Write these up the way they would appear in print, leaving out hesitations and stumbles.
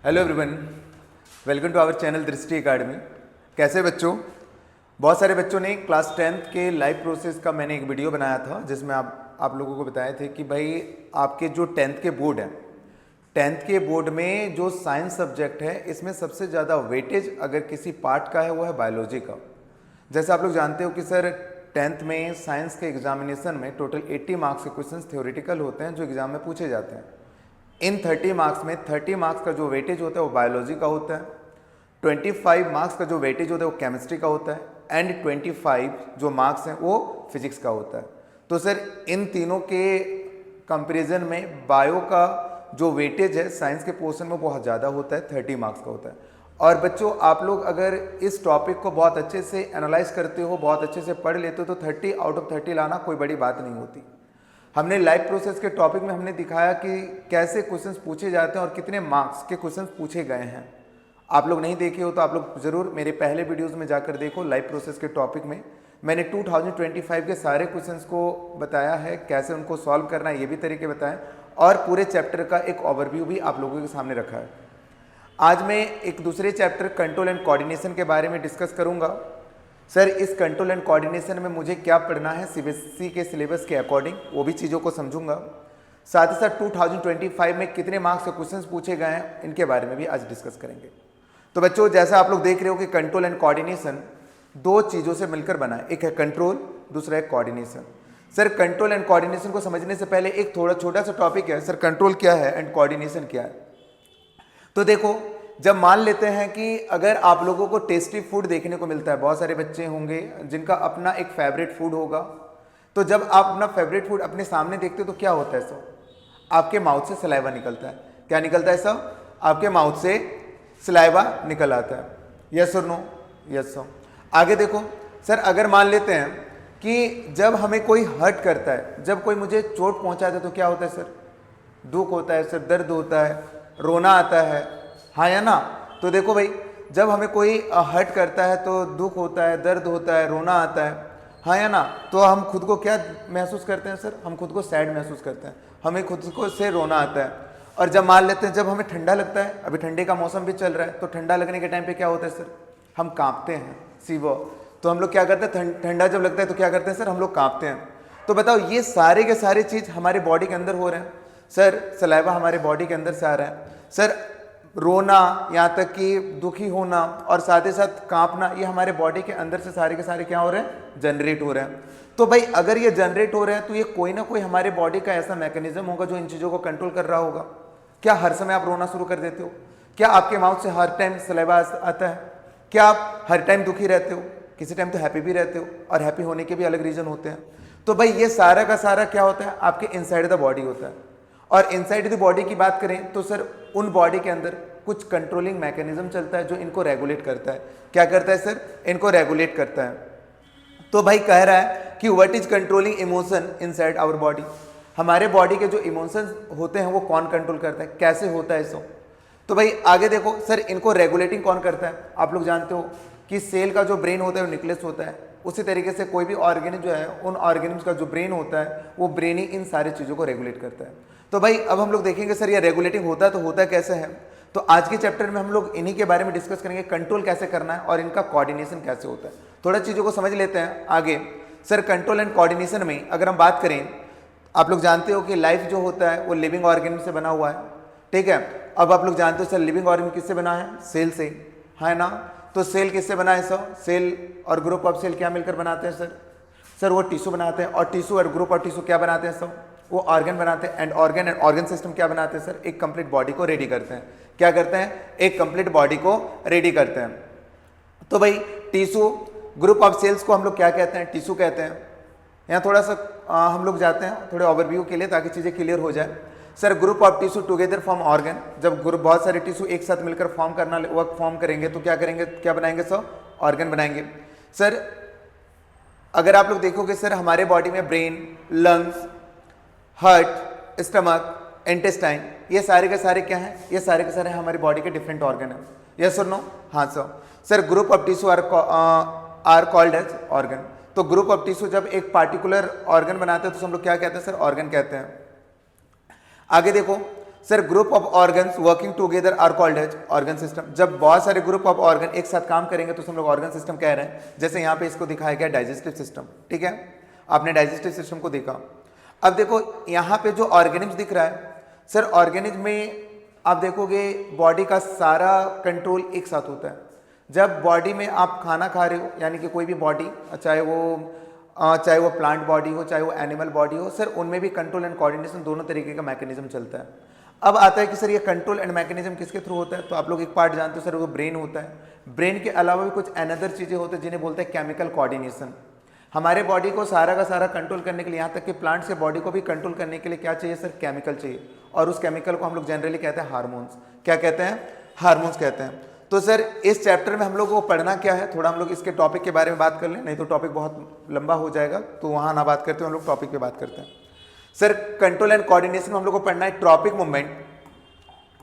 Hello everyone, welcome to our channel Drishti academy. कैसे बच्चों? बहुत सारे बच्चों ने क्लास 10th के लाइव प्रोसेस का मैंने एक वीडियो बनाया था जिसमें आप लोगों को बताए थे कि भाई आपके जो 10th के बोर्ड है, 10th के बोर्ड में जो साइंस सब्जेक्ट है इसमें सबसे ज़्यादा वेटेज अगर किसी पार्ट का है वो है बायोलॉजी का। जैसे आप लोग जानते हो कि सर 10th में साइंस के एग्जामिनेशन में टोटल 80 मार्क्स के क्वेश्चंस थ्योरेटिकल होते हैं जो एग्जाम में पूछे जाते हैं। इन 30 मार्क्स में 30 मार्क्स का जो वेटेज होता है वो बायोलॉजी का होता है, 25 मार्क्स का जो वेटेज होता है वो केमिस्ट्री का होता है एंड 25 जो मार्क्स हैं वो फिजिक्स का होता है। तो सर इन तीनों के कंपैरिजन में बायो का जो वेटेज है साइंस के पोर्शन में बहुत ज़्यादा होता है, 30 मार्क्स का होता है। और बच्चों आप लोग अगर इस टॉपिक को बहुत अच्छे से एनालाइज करते हो, बहुत अच्छे से पढ़ लेते हो तो 30 आउट ऑफ 30 लाना कोई बड़ी बात नहीं होती। हमने लाइव प्रोसेस के टॉपिक में हमने दिखाया कि कैसे क्वेश्चंस पूछे जाते हैं और कितने मार्क्स के क्वेश्चंस पूछे गए हैं। आप लोग नहीं देखे हो तो आप लोग ज़रूर मेरे पहले वीडियोस में जाकर देखो। लाइव प्रोसेस के टॉपिक में मैंने 2025 के सारे क्वेश्चंस को बताया है, कैसे उनको सॉल्व करना है ये भी तरीके बताएं और पूरे चैप्टर का एक ओवरव्यू भी आप लोगों के सामने रखा है। आज मैं एक दूसरे चैप्टर कंट्रोल एंड कोऑर्डिनेशन के बारे में डिस्कस करूँगा। सर इस कंट्रोल एंड कोऑर्डिनेशन में मुझे क्या पढ़ना है सीबीएसई के सिलेबस के अकॉर्डिंग, वो भी चीज़ों को समझूंगा। साथ ही साथ 2025 में कितने मार्क्स के क्वेश्चंस पूछे गए हैं इनके बारे में भी आज डिस्कस करेंगे। तो बच्चों जैसा आप लोग देख रहे हो कि कंट्रोल एंड कोऑर्डिनेशन दो चीज़ों से मिलकर बना है, एक है कंट्रोल, दूसरा है coordination. Sir control and coordination को समझने से पहले एक थोड़ा छोटा सा टॉपिक है, सर कंट्रोल क्या है एंड कोऑर्डिनेशन क्या है। तो देखो जब मान लेते हैं कि अगर आप लोगों को टेस्टी फूड देखने को मिलता है, बहुत सारे बच्चे होंगे जिनका अपना एक फेवरेट फूड होगा, तो जब आप अपना फेवरेट फूड अपने सामने देखते हो तो क्या होता है सर? आपके माउथ से सलाइवा निकलता है। क्या निकलता है सर? आपके माउथ से सलाइवा निकल आता है। यस और नो? Yes sir. आगे देखो सर, अगर मान लेते हैं कि जब हमें कोई हर्ट करता है, जब कोई मुझे चोट पहुंचाता है तो क्या होता है सर? दुख होता है सर, दर्द होता है, रोना आता है, हाँ या ना? तो देखो भाई जब हमें कोई हर्ट करता है तो दुख होता है, दर्द होता है, रोना आता है, हाँ या ना? तो हम खुद को क्या महसूस करते हैं सर? हम खुद को सैड महसूस करते हैं, हमें खुद को से रोना आता है। और जब मान लेते हैं जब हमें ठंडा लगता है, अभी ठंडे का मौसम भी चल रहा है, तो ठंडा लगने के टाइम पे क्या होता है सर? हम कांपते हैं, सीवो। तो हम लोग क्या करते हैं, ठंडा जब लगता है तो क्या करते हैं सर? हम लोग कांपते हैं। तो बताओ ये सारे के सारे चीज़ हमारे बॉडी के अंदर हो रहे हैं सर। सलाइवा हमारे बॉडी के अंदर से आ रहा है सर। रोना, यहाँ तक कि दुखी होना और साथ ही साथ कांपना, ये हमारे बॉडी के अंदर से सारे के सारे क्या हो रहे हैं? जनरेट हो रहे हैं। तो भाई अगर ये जनरेट हो रहे हैं तो ये कोई ना कोई हमारे बॉडी का ऐसा मैकेनिज्म होगा जो इन चीज़ों को कंट्रोल कर रहा होगा। क्या हर समय आप रोना शुरू कर देते हो? क्या आपके माउथ से हर टाइम सलाइवा आता है? क्या आप हर टाइम दुखी रहते हो? किसी टाइम तो हैप्पी भी रहते हो, और हैप्पी होने के भी अलग रीजन होते हैं। तो भाई ये सारा का सारा क्या होता है? आपके इनसाइड द बॉडी होता है। और इनसाइड द बॉडी की बात करें तो सर उन बॉडी के अंदर कुछ कंट्रोलिंग मैकेनिज्म चलता है जो इनको रेगुलेट करता है। क्या करता है सर? इनको रेगुलेट करता है। तो भाई कह रहा है कि what is controlling emotion inside our body. हमारे बॉडी के जो इमोशंस होते हैं वो कौन कंट्रोल करता है, कैसे होता है सो? तो भाई आगे देखो सर, इनको रेगुलेटिंग कौन करता है? आप लोग जानते हो कि सेल का जो ब्रेन होता है वो न्यूक्लियस होता है। उसी तरीके से कोई भी ऑर्गेनिज्म जो है, उन ऑर्गेनिज्म का जो ब्रेन होता है वो ब्रेन ही इन सारी चीज़ों को रेगुलेट करता है। तो भाई अब हम लोग देखेंगे सर ये रेगुलेटिंग होता है तो होता कैसे है। तो आज के चैप्टर में हम लोग इन्हीं के बारे में डिस्कस करेंगे, कंट्रोल कैसे करना है और इनका कोऑर्डिनेशन कैसे होता है। थोड़ा चीज़ों को समझ लेते हैं आगे। सर कंट्रोल एंड कोऑर्डिनेशन में अगर हम बात करें, आप लोग जानते हो कि लाइफ जो होता है वो लिविंग ऑर्गेनिज्म से बना हुआ है, ठीक है। अब आप लोग जानते हो सर लिविंग ऑर्गेनिज्म किससे बना है? सेल से, है ना? तो सेल किससे बना है सर? सेल और ग्रुप ऑफ सेल क्या मिलकर बनाते हैं सर? सर वो टिश्यू बनाते हैं, और टिश्यू और ग्रुप ऑफ टिश्यू क्या बनाते हैं सर? वो ऑर्गन बनाते हैं। एंड ऑर्गन सिस्टम क्या बनाते हैं सर? एक कंप्लीट बॉडी को रेडी करते हैं। क्या करते हैं? एक कंप्लीट बॉडी को रेडी करते हैं। तो भाई टिश्यू, ग्रुप ऑफ सेल्स को हम लोग क्या कहते हैं? टिश्यू कहते हैं। यहाँ थोड़ा सा हम लोग जाते हैं थोड़े ओवरव्यू के लिए ताकि चीज़ें क्लियर हो जाए। Sir group of tissue together form organ. जब ग्रुप बहुत सारे टिश्यू एक साथ मिलकर फॉर्म करेंगे तो क्या करेंगे, क्या बनाएंगे सर? ऑर्गन बनाएंगे। सर अगर आप लोग देखोगे सर हमारे बॉडी में brain, lungs, heart, stomach, intestine, ये सारे के सारे क्या हैं? ये सारे के सारे हमारी बॉडी के डिफरेंट ऑर्गन हैं। यस और नो? हाँ sir. Sir group of tissue are called as organ. तो ग्रुप ऑफ टिश्यू जब एक पार्टिकुलर ऑर्गन बनाते हैं तो हम लोग क्या कहते हैं सर? ऑर्गन कहते हैं। आगे देखो sir group of organs working together are called as organ system. जब बहुत सारे ग्रुप ऑफ ऑर्गन एक साथ काम करेंगे तो हम लोग ऑर्गन सिस्टम कह रहे हैं। जैसे यहाँ पे इसको दिखाया गया डाइजेस्टिव सिस्टम, ठीक है, आपने डाइजेस्टिव सिस्टम को देखा। अब देखो यहाँ पे जो ऑर्गेनिज्म दिख रहा है सर, ऑर्गेनिज्म में आप देखोगे बॉडी का सारा कंट्रोल एक साथ होता है। जब बॉडी में आप खाना खा रहे हो, यानी कि कोई भी बॉडी, चाहे वो प्लांट बॉडी हो चाहे वो एनिमल बॉडी हो, सर उनमें भी कंट्रोल एंड कोऑर्डिनेशन दोनों तरीके का मैकेनिज्म चलता है। अब आता है कि सर ये कंट्रोल एंड मैकेनिज्म किसके थ्रू होता है, तो आप लोग एक पार्ट जानते हो सर, वो ब्रेन होता है। ब्रेन के अलावा भी कुछ अनदर चीज़ें होती हैं जिन्हें बोलते हैं केमिकल कोऑर्डिनेशन। हमारे बॉडी को सारा का सारा कंट्रोल करने के लिए, यहाँ तक कि प्लांट्स के बॉडी को भी कंट्रोल करने के लिए क्या चाहिए सर, केमिकल चाहिए। और उस केमिकल को हम लोग जनरली कहते हैं हार्मोन्स। क्या कहते हैं, हार्मोन्स कहते हैं। तो सर इस चैप्टर में हम लोग को पढ़ना क्या है, थोड़ा हम लोग इसके टॉपिक के बारे में बात कर लें, नहीं तो टॉपिक बहुत लंबा हो जाएगा, तो वहाँ ना बात करते हम लोग टॉपिक पे बात करते हैं। सर कंट्रोल एंड कोऑर्डिनेशन में हम लोग को पढ़ना है ट्रॉपिक मूवमेंट।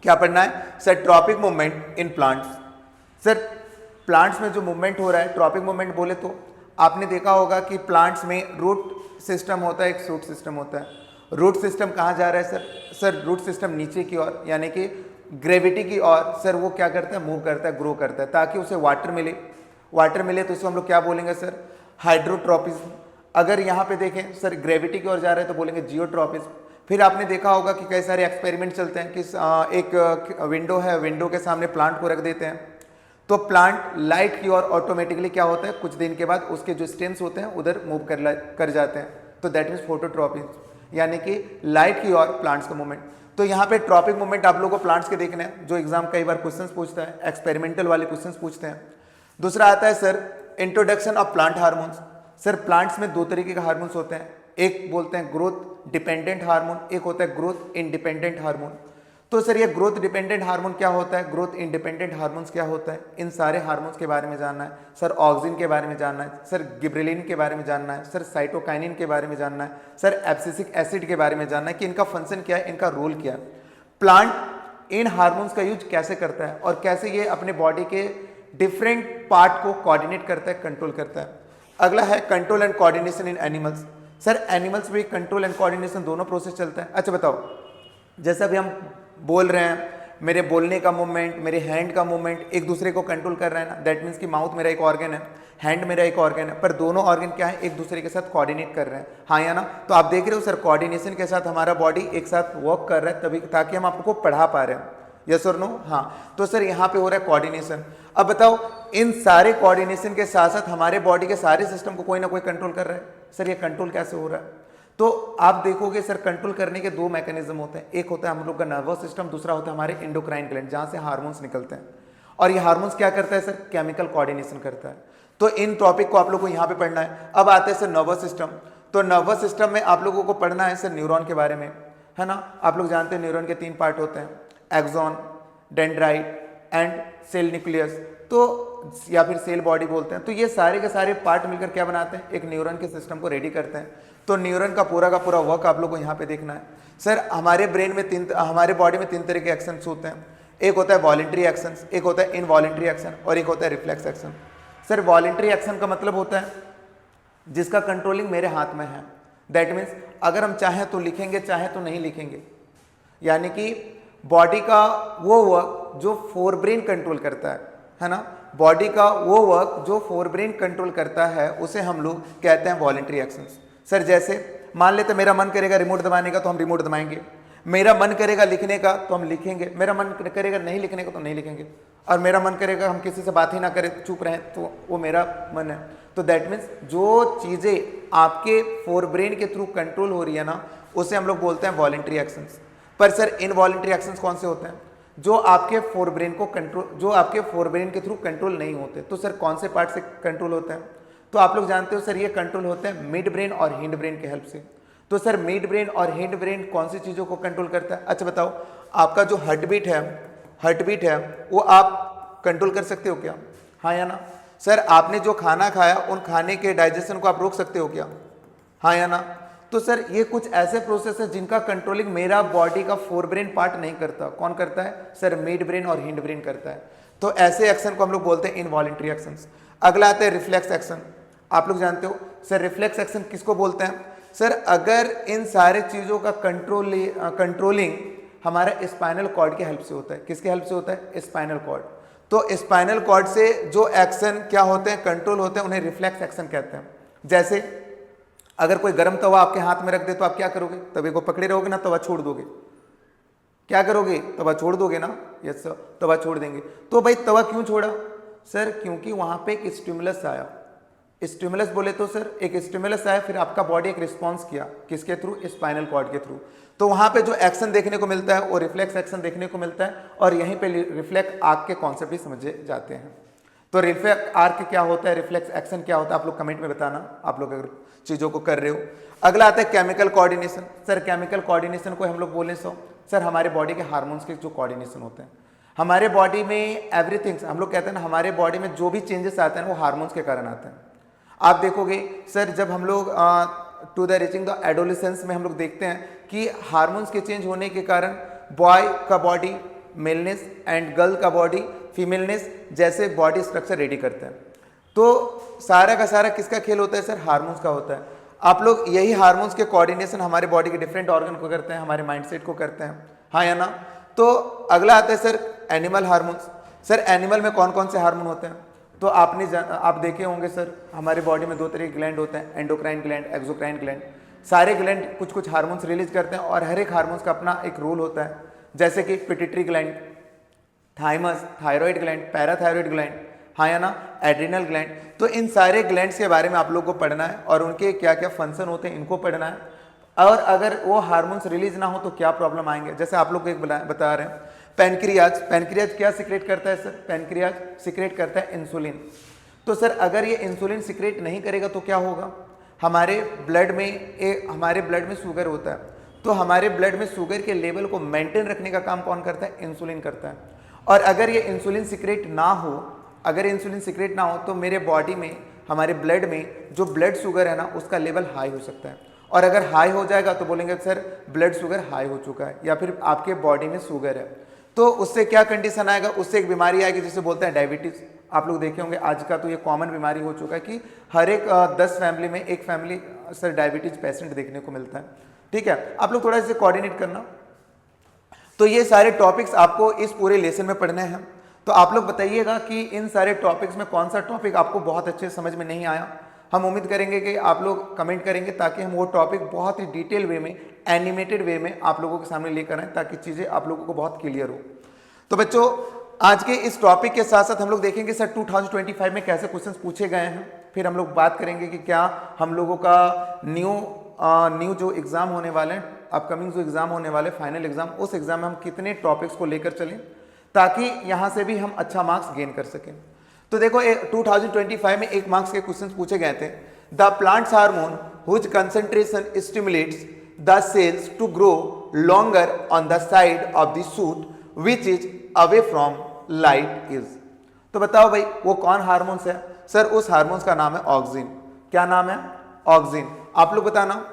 क्या पढ़ना है sir, tropic movement in plants. Sir plants में जो मूवमेंट हो रहा है, ट्रॉपिक मूवमेंट बोले तो आपने देखा होगा कि प्लांट्स में रूट सिस्टम होता है, एक शूट सिस्टम होता है। रूट सिस्टम कहाँ जा रहा है सर, सर रूट सिस्टम नीचे की ओर, यानी कि ग्रेविटी की ओर। सर वो क्या करता है, मूव करता है, ग्रो करता है, ताकि उसे वाटर मिले। वाटर मिले तो इसको हम लोग क्या बोलेंगे सर, हाइड्रोट्रोपिज्म। अगर यहाँ पे देखें सर ग्रेविटी की ओर जा रहे हैं तो बोलेंगे जियोट्रोपिज्म। फिर आपने देखा होगा कि कई सारे एक्सपेरिमेंट चलते हैं कि एक विंडो है, विंडो के सामने प्लांट को रख देते हैं तो प्लांट लाइट की ओर ऑटोमेटिकली क्या होता है, कुछ दिन के बाद उसके जो स्टेम्स होते हैं उधर मूव कर जाते हैं। तो दैट मीन्स फोटोट्रॉपिज्म, यानी कि लाइट की ओर प्लांट्स का मूवमेंट। तो यहाँ पे ट्रॉपिक मूवमेंट आप लोगों को प्लांट्स के देखने हैं, जो एग्जाम कई बार क्वेश्चंस पूछता है, एक्सपेरिमेंटल वाले क्वेश्चंस पूछते हैं। दूसरा आता है sir introduction of plant hormones. Sir plants में दो तरीके के हार्मोन्स होते हैं, एक बोलते हैं ग्रोथ डिपेंडेंट हार्मोन, एक होता है ग्रोथ इंडिपेंडेंट हार्मोन। तो सर ये ग्रोथ डिपेंडेंट हार्मोन क्या होता है, ग्रोथ इंडिपेंडेंट हार्मोन्स क्या होता है, इन सारे हार्मोन्स के बारे में जानना है। सर ऑक्सिन के बारे में जानना है, सर गिबरेलिन के बारे में जानना है, सर साइटोकाइनिन के बारे में जानना है, सर एब्सिसिक एसिड के बारे में जानना है कि इनका फंक्शन क्या है, इनका रोल क्या है, प्लांट इन हार्मोन्स का यूज कैसे करता है और कैसे ये अपने बॉडी के डिफरेंट पार्ट को कोऑर्डिनेट करता है, कंट्रोल करता है। अगला है control and coordination in animals. Sir animals में कंट्रोल एंड कोऑर्डिनेशन दोनों प्रोसेस चलता है। अच्छा बताओ, जैसे अभी हम बोल रहे हैं, मेरे बोलने का मूवमेंट, मेरे हैंड का मूवमेंट एक दूसरे को कंट्रोल कर रहे हैं ना, दैट मीन्स कि माउथ मेरा एक ऑर्गन है, हैंड मेरा एक ऑर्गन है, पर दोनों ऑर्गन क्या है, एक दूसरे के साथ कोऑर्डिनेट कर रहे हैं, हाँ या ना। तो आप देख रहे हो सर कोऑर्डिनेशन के साथ हमारा बॉडी एक साथ वर्क कर रहा है, तभी ताकि हम आपको पढ़ा पा रहे हैं, यस और नो। हाँ तो सर यहाँ पे हो रहा है कोऑर्डिनेशन। अब बताओ इन सारे कोऑर्डिनेशन के साथ साथ हमारे बॉडी के सारे सिस्टम को कोई ना कोई कंट्रोल कर रहा है। सर ये कंट्रोल कैसे हो रहा है, तो आप देखोगे सर कंट्रोल करने के दो मैकेनिज्म होते हैं, एक होता है हम लोग का नर्वस सिस्टम, दूसरा होता है हमारे एंडोक्राइन ग्लैंड, जहां से हार्मोन्स निकलते हैं। और ये हार्मोन्स क्या करता है सर, केमिकल कोऑर्डिनेशन करता है। तो इन टॉपिक को आप लोग को यहाँ पे पढ़ना है। अब आते हैं सर नर्वस सिस्टम। तो नर्वस सिस्टम में आप लोगों को पढ़ना है सर न्यूरॉन के बारे में, है ना। आप लोग जानते हैं न्यूरॉन के तीन पार्ट होते हैं, axon, dendrite and cell nucleus, तो या फिर सेल बॉडी बोलते हैं। तो ये सारे के सारे पार्ट मिलकर क्या बनाते हैं, एक न्यूरॉन के सिस्टम को रेडी करते हैं। तो न्यूरॉन का पूरा वर्क आप लोग को यहाँ पे देखना है। सर हमारे ब्रेन में हमारे बॉडी में तीन तरह के एक्शंस होते हैं, एक होता है वॉलंटरी एक्शंस, एक होता है इनवॉलंटरी एक्शन और एक होता है reflex action. Sir voluntary action का मतलब होता है जिसका कंट्रोलिंग मेरे हाथ में है, दैट मीन्स अगर हम चाहें तो लिखेंगे, चाहे तो नहीं लिखेंगे, यानी कि बॉडी का वो वर्क जो फोर ब्रेन कंट्रोल करता है ना, बॉडी का वो वर्क जो फोर ब्रेन कंट्रोल करता है उसे हम लोग कहते हैं वॉलंटरी एक्शंस। सर जैसे मान लेते मेरा मन करेगा रिमोट दबाने का तो हम रिमोट दबाएंगे, मेरा मन करेगा लिखने का तो हम लिखेंगे, मेरा मन करेगा नहीं लिखने का तो नहीं लिखेंगे, और मेरा मन करेगा हम किसी से बात ही ना करें, चुप रहें, तो वो मेरा मन है। तो दैट मीन्स जो चीज़ें आपके फोर ब्रेन के थ्रू कंट्रोल हो रही है ना, उसे हम लोग बोलते हैं वॉलंटरी एक्शंस। पर सर इनवॉलंटरी एक्शंस कौन से होते हैं, जो आपके फोर ब्रेन को कंट्रोल, जो आपके फोर ब्रेन के थ्रू कंट्रोल नहीं होते। तो सर कौन से पार्ट से कंट्रोल होते हैं, तो आप लोग जानते हो सर ये कंट्रोल होते हैं मिड ब्रेन और हिंड ब्रेन के हेल्प से। तो सर मिड ब्रेन और हिंड ब्रेन कौन सी चीज़ों को कंट्रोल करता है। अच्छा बताओ, आपका जो हार्ट बीट है वो आप कंट्रोल कर सकते हो क्या, हाँ या ना। सर आपने जो खाना खाया उन खाने के डाइजेशन को आप रोक सकते हो क्या, हाँ या ना। तो सर ये कुछ ऐसे प्रोसेस है जिनका कंट्रोलिंग मेरा बॉडी का फोर ब्रेन पार्ट नहीं करता। कौन करता है सर, मिड ब्रेन और हिंड ब्रेन करता है। तो ऐसे एक्शन को हम लोग बोलते हैं इनवॉलंटरी एक्शंस। अगला आता है रिफ्लेक्स एक्शन। आप लोग जानते हो सर रिफ्लेक्स एक्शन किसको बोलते हैं। सर अगर इन सारे चीज़ों का कंट्रोलिंग हमारा स्पाइनल कॉर्ड की हेल्प से होता है। किसके हेल्प से होता है? Spinal cord. तो स्पाइनल कॉर्ड से जो एक्शन क्या होते हैं, कंट्रोल होते हैं, उन्हें रिफ्लेक्स एक्शन कहते हैं। जैसे अगर कोई गर्म तवा आपके हाथ में रख दे तो आप क्या करोगे? तवे को पकड़े रहोगे ना, तवा छोड़ दोगे। क्या करोगे? तवा छोड़ दोगे ना? यस सर, तवा छोड़ देंगे। तो भाई तवा क्यों छोड़ा? सर क्योंकि वहां पे एक स्टिमुलस आया। स्टिमुलस बोले तो सर एक स्टिमुलस आया, फिर आपका बॉडी एक रिस्पॉन्स किया। किसके थ्रू? स्पाइनल कॉर्ड के थ्रू। तो वहां पे जो एक्शन देखने को मिलता है वो रिफ्लेक्स एक्शन देखने को मिलता है, और यहीं पे रिफ्लेक्स आर्क के कॉन्सेप्ट भी समझे जाते हैं। तो रिफ्लेक्स आर्क क्या होता है, रिफ्लेक्स एक्शन क्या होता है, आप लोग कमेंट में बताना, आप लोग अगर चीजों को कर रहे हो। अगला आता है chemical coordination. Sir chemical coordination को हम लोग बोले सर हमारे बॉडी के हार्मोन्स के जो कोऑर्डिनेशन होते हैं। हमारे बॉडी में एवरीथिंग, हम लोग कहते हैं ना, हमारे बॉडी में जो भी चेंजेस आते हैं वो हार्मोन्स के कारण आते हैं। आप देखोगे सर जब हम लोग to the reaching the adolescence में हम लोग देखते हैं कि हार्मोन्स के चेंज होने के कारण बॉय का बॉडी मेलनेस एंड गर्ल का बॉडी फीमेलनेस जैसे बॉडी स्ट्रक्चर रेडी करते हैं। तो सारा का सारा किसका खेल होता है सर? हार्मोन्स का होता है। आप लोग यही हार्मोन्स के कोऑर्डिनेशन हमारे बॉडी के डिफरेंट ऑर्गन को करते हैं, हमारे माइंडसेट को करते हैं, हाँ या ना? तो अगला आता है sir animal hormones. Sir animal में कौन कौन से हार्मोन होते हैं? तो आप देखे होंगे सर हमारे बॉडी में दो तरह के ग्लैंड होते हैं, एंडोक्राइन ग्लैंड, एक्सोक्राइन ग्लैंड। सारे ग्लैंड कुछ कुछ हार्मोन्स रिलीज करते हैं और हर एक हार्मोन्स का अपना एक रोल होता है। जैसे कि pituitary gland, thymus, thyroid gland, parathyroid gland, हाँ या ना, एड्रिनल ग्लैंड। तो इन सारे ग्लैंड्स के बारे में आप लोग को पढ़ना है और उनके क्या क्या फंक्शन होते हैं इनको पढ़ना है। और अगर वो हार्मोन्स रिलीज ना हो तो क्या प्रॉब्लम आएंगे। जैसे आप लोग को एक बता रहे हैं पैनक्रियाज। पैनक्रियाज क्या सिक्रेट करता है सर? पैनक्रियाज सिक्रेट करता है इंसुलिन। तो सर अगर ये इंसुलिन सिक्रेट नहीं करेगा तो क्या होगा? हमारे ब्लड में शुगर होता है, तो हमारे ब्लड में शुगर के लेवल को मेंटेन रखने का काम कौन करता है? इंसुलिन करता है। और अगर ये इंसुलिन सिक्रेट ना हो, तो मेरे बॉडी में, हमारे ब्लड में जो ब्लड शुगर है ना उसका लेवल हाई हो सकता है। और अगर हाई हो जाएगा तो बोलेंगे सर ब्लड शुगर हाई हो चुका है या फिर आपके बॉडी में शुगर है। तो उससे क्या कंडीशन आएगा? उससे एक बीमारी आएगी जिसे बोलते हैं डायबिटीज। आप लोग देखे होंगे आज का तो ये कॉमन बीमारी हो चुका है कि हर एक 10 फैमिली में एक फैमिली सर डायबिटीज पेशेंट देखने को मिलता है। ठीक है, आप लोग थोड़ा इसे कोऑर्डिनेट करना। तो ये सारे टॉपिक्स आपको इस पूरे लेसन में पढ़ने हैं। तो आप लोग बताइएगा कि इन सारे टॉपिक्स में कौन सा टॉपिक आपको बहुत अच्छे समझ में नहीं आया। हम उम्मीद करेंगे कि आप लोग कमेंट करेंगे ताकि हम वो टॉपिक बहुत ही डिटेल वे में, एनिमेटेड वे में आप लोगों के सामने लेकर आएं ताकि चीज़ें आप लोगों को बहुत क्लियर हो। तो बच्चों आज के इस टॉपिक के साथ साथ हम लोग देखेंगे सर 2025 में कैसे क्वेश्चंस पूछे गए हैं। फिर हम लोग बात करेंगे कि क्या हम लोगों का न्यू जो एग्ज़ाम होने वाले हैं, अपकमिंग जो एग्ज़ाम होने वाले फाइनल एग्ज़ाम, उस एग्ज़ाम में हम कितने टॉपिक्स को लेकर चलें ताकि यहाँ से भी हम अच्छा मार्क्स गेन कर सकें। तो देखो 2025 में 1 मार्क्स के क्वेश्चन पूछे गए थे। The plants hormone whose concentration stimulates the cells to grow longer on the side of the shoot which is away from light is. तो बताओ भाई वो कौन हार्मोन्स है? सर उस हार्मोन्स का नाम है ऑक्सिन। क्या नाम है? ऑक्सिन। आप लोग बताना।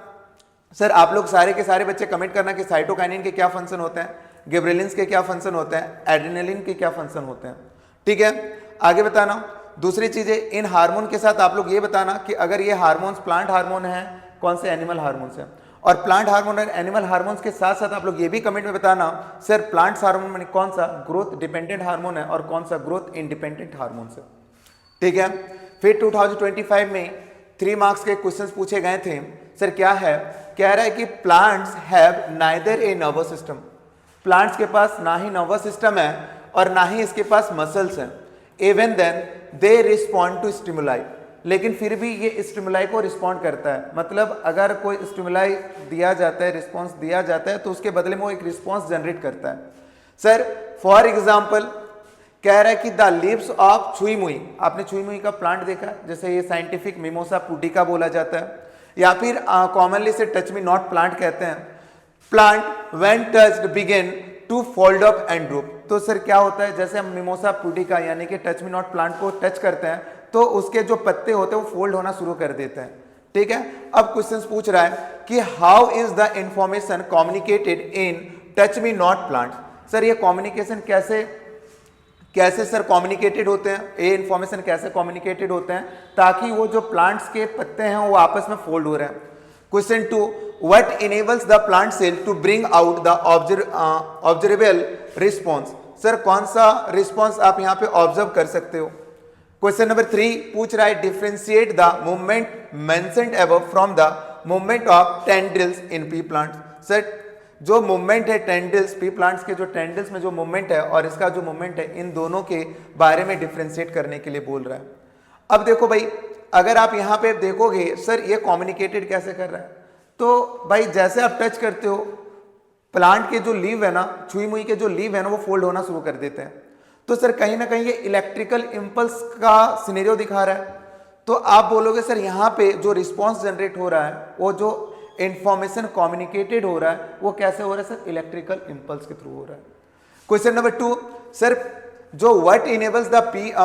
सर आप लोग सारे के सारे बच्चे कमेंट करना कि साइटोकाइनिन के क्या फंक्शन होते हैं, गिबरेलिन्स के क्या फंक्शन होते हैं, एड्रेनलिन के क्या फंक्शन होते हैं। ठीक है, आगे बताना। दूसरी चीजें इन हार्मोन के साथ आप लोग ये बताना कि अगर ये हार्मोन्स प्लांट हार्मोन है, कौन से एनिमल हार्मोन्स है। और प्लांट हार्मोन और एनिमल हार्मोन्स के साथ साथ आप लोग ये भी कमेंट में बताना सर प्लांट्स हार्मोन में कौन सा ग्रोथ डिपेंडेंट हार्मोन है और कौन सा ग्रोथ इंडिपेंडेंट हार्मोन है। ठीक है, फिर 2025 में 3 मार्क्स के क्वेश्चंस पूछे गए थे। सर क्या है? कह रहा है कि plants have neither a nervous system. Plants के पास ना ही नर्वस सिस्टम है और ना ही इसके पास मसल्स हैं। Even then they respond to stimuli, लेकिन फिर भी ये स्टिमुलाई को रिस्पॉन्ड करता है। मतलब अगर कोई स्टिमुलाई दिया जाता है, रिस्पॉन्स दिया जाता है तो उसके बदले में वो एक रिस्पॉन्स जनरेट करता है। सर फॉर एग्जाम्पल कह रहा है कि द लीव्स ऑफ छुई मुई, आपने छुई मुई का प्लांट देखा है, जैसे ये साइंटिफिक मिमोसा पुटिका बोला जाता है या फिर कॉमनली से टच मी नॉट प्लांट कहते हैं। Plant when touched begin to fold up and droop. तो सर क्या होता है, जैसे हम मिमोसा पुटिका यानी कि टच मी नॉट प्लांट को टच करते हैं तो उसके जो पत्ते होते हैं वो फोल्ड होना शुरू कर देते हैं। ठीक है, अब क्वेश्चन पूछ रहा है कि how is the information communicated in touch me not plant. Sir ये कम्युनिकेशन कैसे सर कम्युनिकेटेड होते हैं, ये इंफॉर्मेशन कैसे कम्युनिकेटेड होते हैं ताकि वो जो प्लांट्स के पत्ते हैं वो आपस में फोल्ड हो रहे हैं। Question 2, what enables the plant cell to bring out the observable response. Sir कौन सा रिस्पॉन्स आप यहाँ पे ऑब्जर्व कर सकते हो। क्वेश्चन नंबर 3 पूछ रहा है differentiate the movement mentioned above from the movement of tendrils in P plants. Sir जो मूवमेंट है टेंड्रिल्स, पी प्लांट्स के जो टेंड्रिल्स में जो मूवमेंट है और इसका जो मूवमेंट है, इन दोनों के बारे में डिफरेंशिएट करने के लिए बोल रहा है। अब देखो भाई, अगर आप यहाँ पे देखोगे सर ये कम्युनिकेटेड कैसे कर रहा है, तो भाई जैसे आप टच करते हो प्लांट के जो लीव है ना, छुई मुई के जो लीव है ना, वो फोल्ड होना शुरू कर देते हैं। तो सर कहीं ना कहीं ये इलेक्ट्रिकल इंपल्स का सिनेरियो दिखा रहा है। तो आप बोलोगे सर यहाँ पे जो रिस्पॉन्स जनरेट हो रहा है, वो जो इंफॉर्मेशन कम्युनिकेटेड हो रहा है, वो कैसे हो रहा है सर, इलेक्ट्रिकल इंपल्स के थ्रू हो रहा है। क्वेश्चन नंबर 2 सर जो what enables the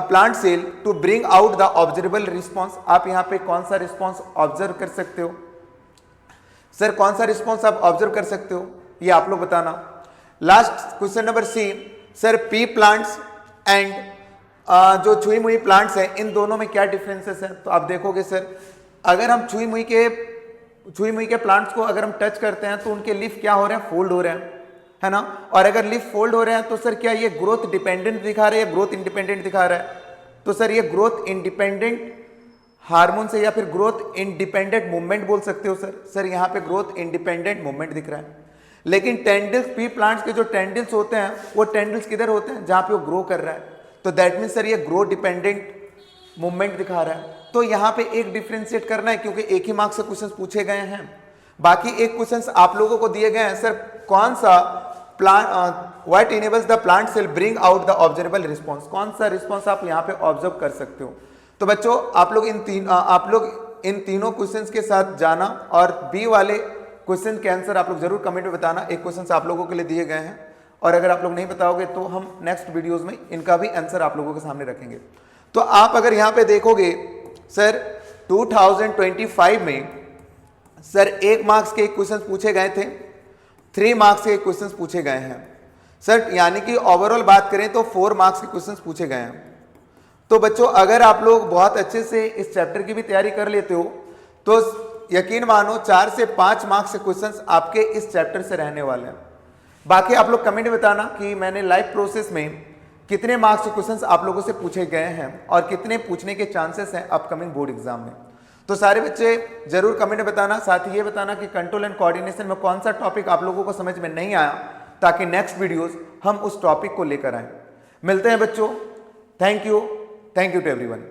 plant cell to bring out the observable response. आप यहाँ पे कौन सा रिस्पॉन्स ऑब्जर्व कर सकते हो सर, कौन सा रिस्पॉन्स आप ऑब्जर्व कर सकते हो, ये आप लोग बताना। Last question number C sir P plants and जो छुई मुई प्लांट्स हैं, इन दोनों में क्या डिफरेंसेस हैं। तो आप देखोगे सर अगर हम छुई मुई के प्लांट्स को अगर हम टच करते हैं तो उनके लीफ क्या हो रहे हैं, फोल्ड हो रहे हैं, है ना। और अगर लीफ फोल्ड हो रहे हैं तो सर क्या ये ग्रोथ डिपेंडेंट दिखा रहा है या ग्रोथ इंडिपेंडेंट दिखा रहा है। तो सर ये ग्रोथ इंडिपेंडेंट हार्मोन से या फिर ग्रोथ इंडिपेंडेंट मूवमेंट बोल सकते हो सर। सर यहाँ पे ग्रोथ इंडिपेंडेंट मूवमेंट दिख रहा है। लेकिन टेंडल्स, पी प्लांट्स के जो टेंडल्स होते हैं, वो टेंडल्स किधर होते हैं, जहाँ पे वो ग्रो कर रहा है। तो दैट मीन सर ये ग्रो डिपेंडेंट मूवमेंट दिखा रहा है। तो यहाँ पे एक डिफ्रेंशिएट करना है, क्योंकि एक ही मार्क्स से क्वेश्चंस पूछे गए हैं। बाकी एक क्वेश्चंस आप लोगों को दिए गए हैं सर कौन सा what enables the plant cell bring out the observable response, कौन सा रिस्पॉन्स आप यहाँ पे ऑब्जर्व कर सकते हो। तो बच्चों आप लोग इन तीनों क्वेश्चंस के साथ जाना और बी वाले क्वेश्चन के आंसर आप लोग जरूर कमेंट में बताना। एक क्वेश्चन आप लोगों के लिए दिए गए हैं और अगर आप लोग नहीं बताओगे तो हम नेक्स्ट वीडियोस में इनका भी आंसर आप लोगों के सामने रखेंगे। तो आप अगर यहाँ पे देखोगे सर 2025 में सर 1 मार्क्स के क्वेश्चन पूछे गए थे, 3 मार्क्स के क्वेश्चन पूछे गए हैं सर, यानी कि ओवरऑल बात करें तो 4 मार्क्स के क्वेश्चन पूछे गए हैं। तो बच्चों अगर आप लोग बहुत अच्छे से इस चैप्टर की भी तैयारी कर लेते हो तो यकीन मानो 4 से 5 मार्क्स के क्वेश्चंस आपके इस चैप्टर से रहने वाले हैं। बाकी आप लोग कमेंट में बताना कि मैंने लाइव प्रोसेस में कितने मार्क्स के क्वेश्चंस आप लोगों से पूछे गए हैं और कितने पूछने के चांसेस हैं अपकमिंग बोर्ड एग्जाम में। तो सारे बच्चे जरूर कमेंट में बताना। साथ ही ये बताना कि कंट्रोल एंड कोऑर्डिनेशन में कौन सा टॉपिक आप लोगों को समझ में नहीं आया, ताकि नेक्स्ट वीडियोस हम उस टॉपिक को लेकर आए। मिलते हैं बच्चों, थैंक यू टू एवरीवन।